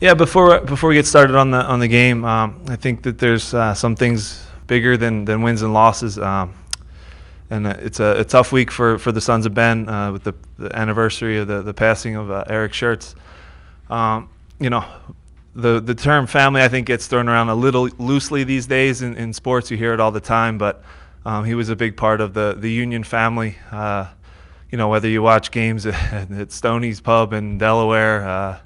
Yeah, before we get started on the game, I think that there's some things bigger than wins and losses, and it's a tough week for the Sons of Ben with the anniversary of the passing of Eric Schertz. You know, the term family I think gets thrown around a little loosely these days in sports. You hear it all the time, but he was a big part of the Union family. Whether you watch games at Stoney's Pub in Delaware.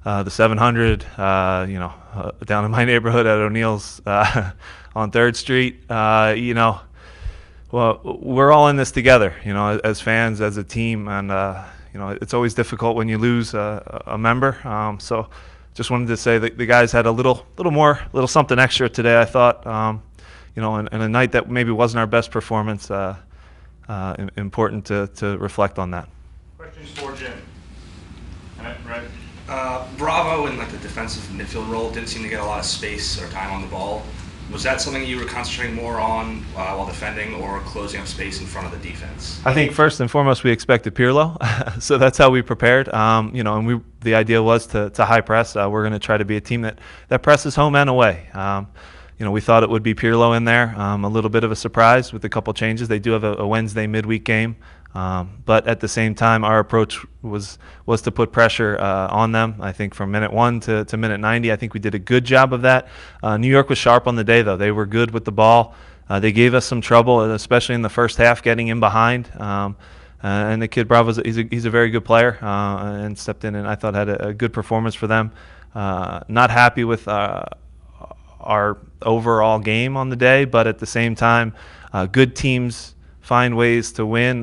The 700, down in my neighborhood at O'Neill's on 3rd Street. Well, we're all in this together, as fans, as a team, and it's always difficult when you lose a member. So just wanted to say that the guys had a little something extra today, I thought, and a night that maybe wasn't our best performance. Important to reflect on that. Questions for Jim. Right. Bravo in the defensive midfield role didn't seem to get a lot of space or time on the ball. Was that something you were concentrating more on while defending, or closing up space in front of the defense? I think first and foremost we expected Pirlo, so that's how we prepared. And the idea was to high press. We're going to try to be a team that presses home and away. We thought it would be Pirlo in there. A little bit of a surprise with a couple changes. They do have a Wednesday midweek game. But at the same time, our approach was to put pressure on them. I think from minute 1 to minute 90, I think we did a good job of that. New York was sharp on the day, though. They were good with the ball. They gave us some trouble, especially in the first half, getting in behind. And the kid Bravo, he's a very good player, and stepped in and I thought had a good performance for them. Not happy with our overall game on the day, but at the same time, good teams find ways to win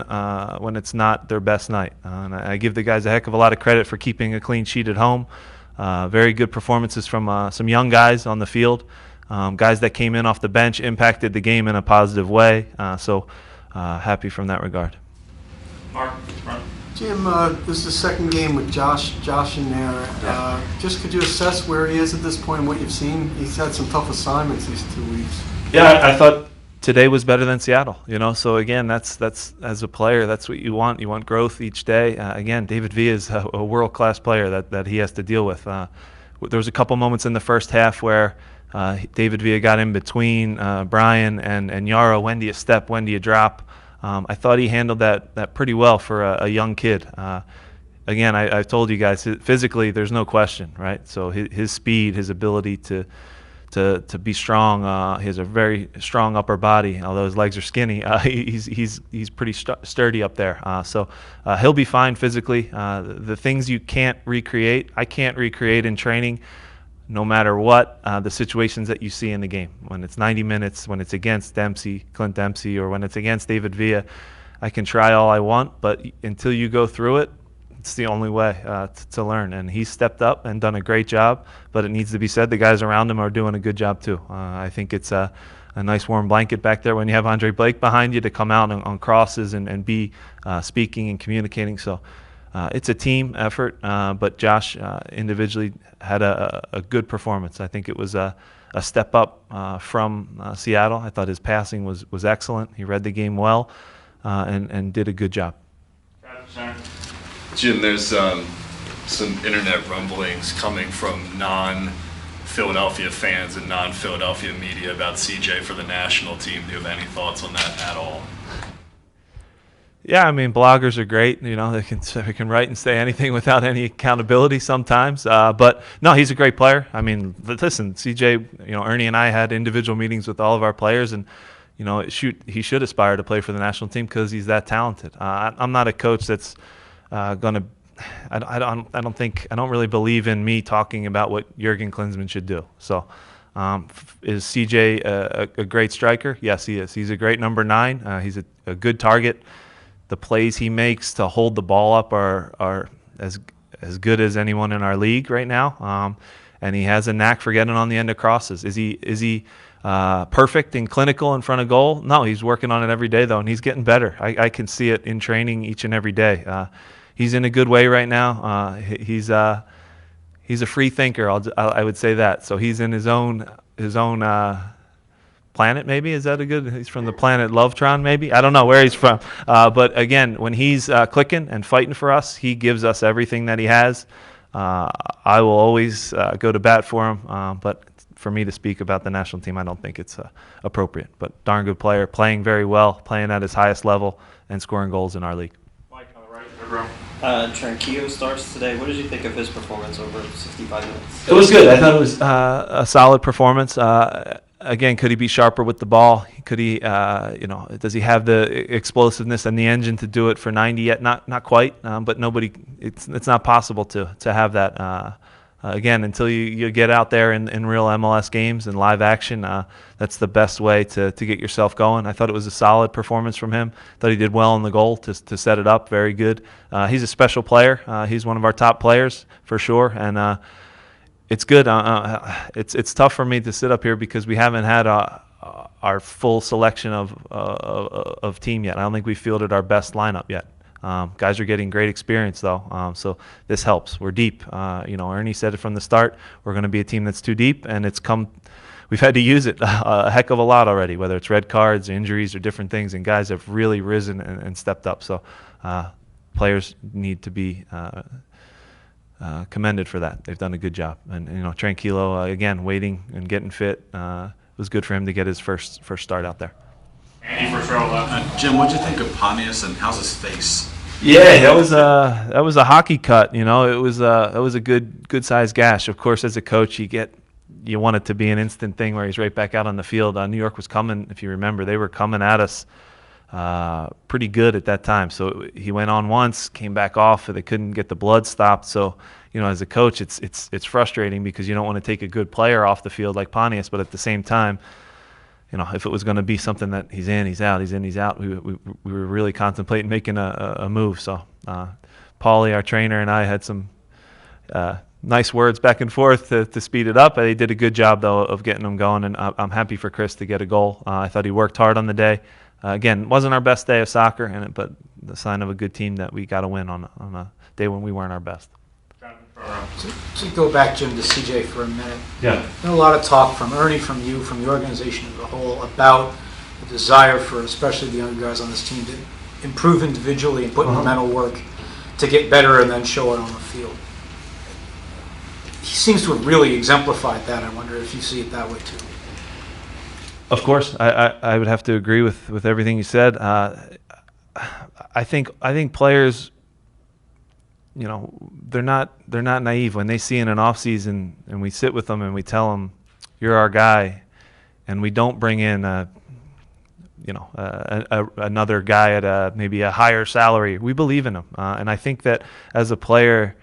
when it's not their best night. And I give the guys a heck of a lot of credit for keeping a clean sheet at home. Very good performances from some young guys on the field. Guys that came in off the bench impacted the game in a positive way. So happy from that regard. Mark. Jim, this is the second game with Josh in there. Yeah. Just could you assess where he is at this point and what you've seen? He's had some tough assignments these 2 weeks. Yeah, I thought today was better than Seattle, So again, that's as a player, that's what you want. You want growth each day. Again, David Villa is a world-class player that he has to deal with. There was a couple moments in the first half where David Villa got in between Brian and Yaro. When do you step? When do you drop? I thought he handled that pretty well for a young kid. Again, I've told you guys, physically, there's no question, right? So his speed, his ability to be strong. He has a very strong upper body, although his legs are skinny. He's pretty sturdy up there. So he'll be fine physically. The things you can't recreate, I can't recreate in training, no matter what the situations that you see in the game. When it's 90 minutes, when it's against Clint Dempsey, or when it's against David Villa, I can try all I want, but until you go through it, it's the only way to learn. And he's stepped up and done a great job, but it needs to be said, the guys around him are doing a good job too. I think it's a nice warm blanket back there when you have Andre Blake behind you to come out on crosses and be speaking and communicating. So it's a team effort, but Josh individually had a good performance. I think it was a step up from Seattle. I thought his passing was excellent. He read the game well and did a good job. Jim, there's some internet rumblings coming from non-Philadelphia fans and non-Philadelphia media about CJ for the national team. Do you have any thoughts on that at all? Yeah, I mean, bloggers are great. They can write and say anything without any accountability sometimes. But no, he's a great player. I mean, listen, CJ, Ernie and I had individual meetings with all of our players, and he should aspire to play for the national team because he's that talented. I'm not a coach that's gonna. I don't really believe in me talking about what Jurgen Klinsmann should do. So, is CJ a great striker? Yes, he is. He's a great number 9. He's a good target. The plays he makes to hold the ball up are as good as anyone in our league right now. And he has a knack for getting on the end of crosses. Is he perfect and clinical in front of goal? No, he's working on it every day though, and he's getting better. I can see it in training each and every day. He's in a good way right now. He's a free thinker. I would say that. So he's in his own planet, maybe. Is that a good? He's from the planet Lovetron, maybe. I don't know where he's from. But again, when he's clicking and fighting for us, he gives us everything that he has. I will always go to bat for him, but for me to speak about the national team, I don't think it's appropriate. But darn good player, playing very well, playing at his highest level, and scoring goals in our league. Mike on the right, third row. Tranquillo starts today. What did you think of his performance over 65 minutes? It was good. I thought it was a solid performance. Again, could he be sharper with the ball? Could he, does he have the explosiveness and the engine to do it for 90 yet? Not quite, but it's not possible to have that. Again, until you get out there in real MLS games and live action, that's the best way to get yourself going. I thought it was a solid performance from him. Thought he did well in the goal to set it up. Very good. He's a special player. He's one of our top players for sure, and it's good. It's tough for me to sit up here because we haven't had our full selection of team yet. I don't think we fielded our best lineup yet. Guys are getting great experience though, so this helps. We're deep. Ernie said it from the start. We're going to be a team that's too deep, and we've had to use it a heck of a lot already, whether it's red cards, injuries, or different things, and guys have really risen and stepped up. So players need to be commended for that. They've done a good job. And Tranquillo, again, waiting and getting fit. It was good for him to get his first start out there. Andy, first row left. Jim, what'd you think of Pontius and how's his face? Yeah, that was a hockey cut. It was a good sized gash. Of course, as a coach, you want it to be an instant thing where he's right back out on the field. New York was coming, if you remember, they were coming at us pretty good at that time. So he went on once, came back off, they couldn't get the blood stopped. So as a coach, it's frustrating because you don't want to take a good player off the field like Pontius, but at the same time, if it was going to be something that he's in, he's out, he's in, he's out, we were really contemplating making a move. So Paulie, our trainer, and I had some nice words back and forth to speed it up. They did a good job, though, of getting them going, and I'm happy for Chris to get a goal. I thought he worked hard on the day. Again, wasn't our best day of soccer, but the sign of a good team that we got to win on a day when we weren't our best. To go back, Jim, to CJ for a minute. Yeah. Been a lot of talk from Ernie, from you, from the organization as a whole about the desire for especially the young guys on this team to improve individually and put in the mental work to get better and then show it on the field. He seems to have really exemplified that. I wonder if you see it that way too. Of course, I would have to agree with everything you said. I think players, they're not naive when they see in an off season and we sit with them and we tell them, "You're our guy," and we don't bring in another guy at maybe a higher salary. We believe in him, and I think that as a player,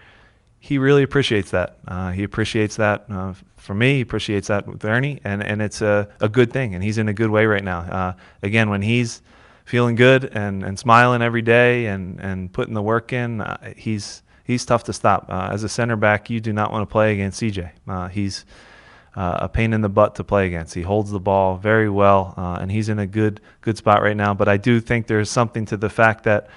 he really appreciates that. He appreciates that for me. He appreciates that with Ernie, and it's a good thing. And he's in a good way right now. Again, when he's feeling good and smiling every day and putting the work in, he's tough to stop. As a center back, you do not want to play against CJ. He's a pain in the butt to play against. He holds the ball very well, and he's in a good spot right now. But I do think there's something to the fact that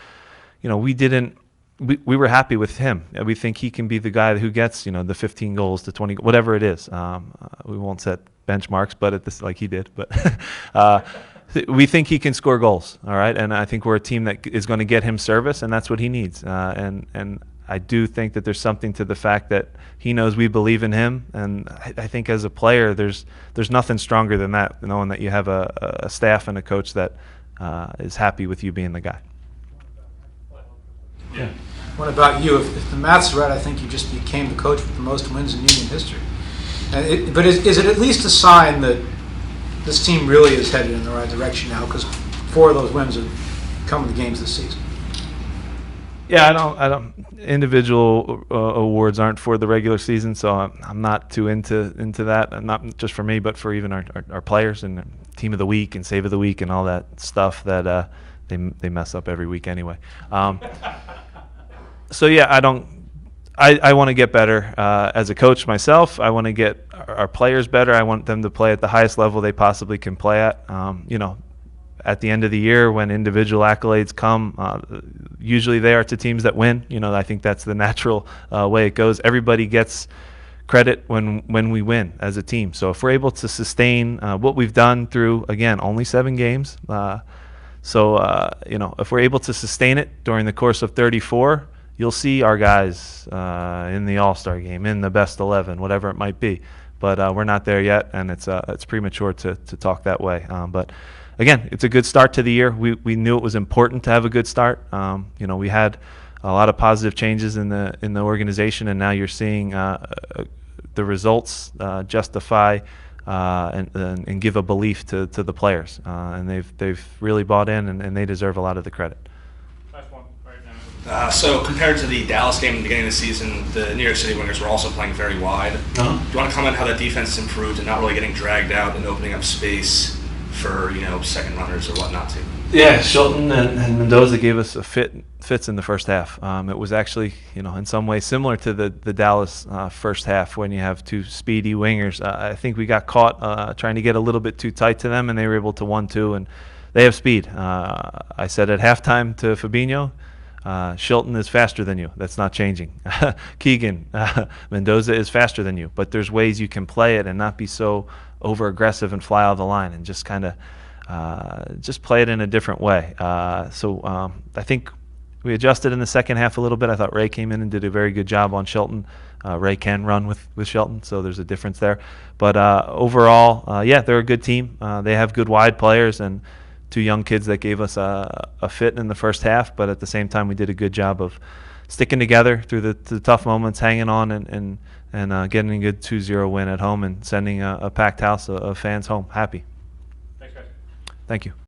we were happy with him. We think he can be the guy who gets, the 15 goals to 20, whatever it is. We won't set benchmarks, but at this like he did. But we think he can score goals, all right? And I think we're a team that is going to get him service, and that's what he needs. And I do think that there's something to the fact that he knows we believe in him. And I think as a player, there's nothing stronger than that, knowing that you have a staff and a coach that is happy with you being the guy. Yeah. What about you? If the math's right, I think you just became the coach with the most wins in Union history. But is it at least a sign that this team really is headed in the right direction now? Because 4 of those wins have come in the games this season. Yeah, I don't. Individual awards aren't for the regular season, so I'm not too into that. And not just for me, but for even our players and team of the week and save of the week and all that stuff that they mess up every week anyway. So yeah, I want to get better as a coach myself. I want to get our players better. I want them to play at the highest level they possibly can play at. At the end of the year when individual accolades come, usually they are to teams that win. I think that's the natural way it goes. Everybody gets credit when we win as a team. So if we're able to sustain what we've done through, again, only 7 games, if we're able to sustain it during the course of 34, you'll see our guys in the All-Star game, in the best 11, whatever it might be. But we're not there yet, and it's premature to talk that way. But again, it's a good start to the year. We knew it was important to have a good start. We had a lot of positive changes in the organization, and now you're seeing the results justify and give a belief to the players, and they've really bought in, and they deserve a lot of the credit. Last one, right now. So compared to the Dallas game at the beginning of the season, the New York City wingers were also playing very wide. Do you want to comment how that defense has improved and not really getting dragged out and opening up space for second runners or whatnot too? Yeah, Shilton and Mendoza gave us fits in the first half. It was actually, in some ways similar to the Dallas first half when you have two speedy wingers. I think we got caught trying to get a little bit too tight to them, and they were able to 1-2, and they have speed. I said at halftime to Fabinho, Shilton is faster than you. That's not changing. Keegan, Mendoza is faster than you, but there's ways you can play it and not be so over-aggressive and fly out of the line and just kind of just play it in a different way. So I think we adjusted in the second half a little bit. I thought Ray came in and did a very good job on Shilton. Ray can run with Shilton, so there's a difference there. But overall, they're a good team. They have good wide players and two young kids that gave us a fit in the first half. But at the same time, we did a good job of sticking together through the tough moments, hanging on, and getting a good 2-0 win at home and sending a packed house of fans home happy. Thanks, guys. Thank you.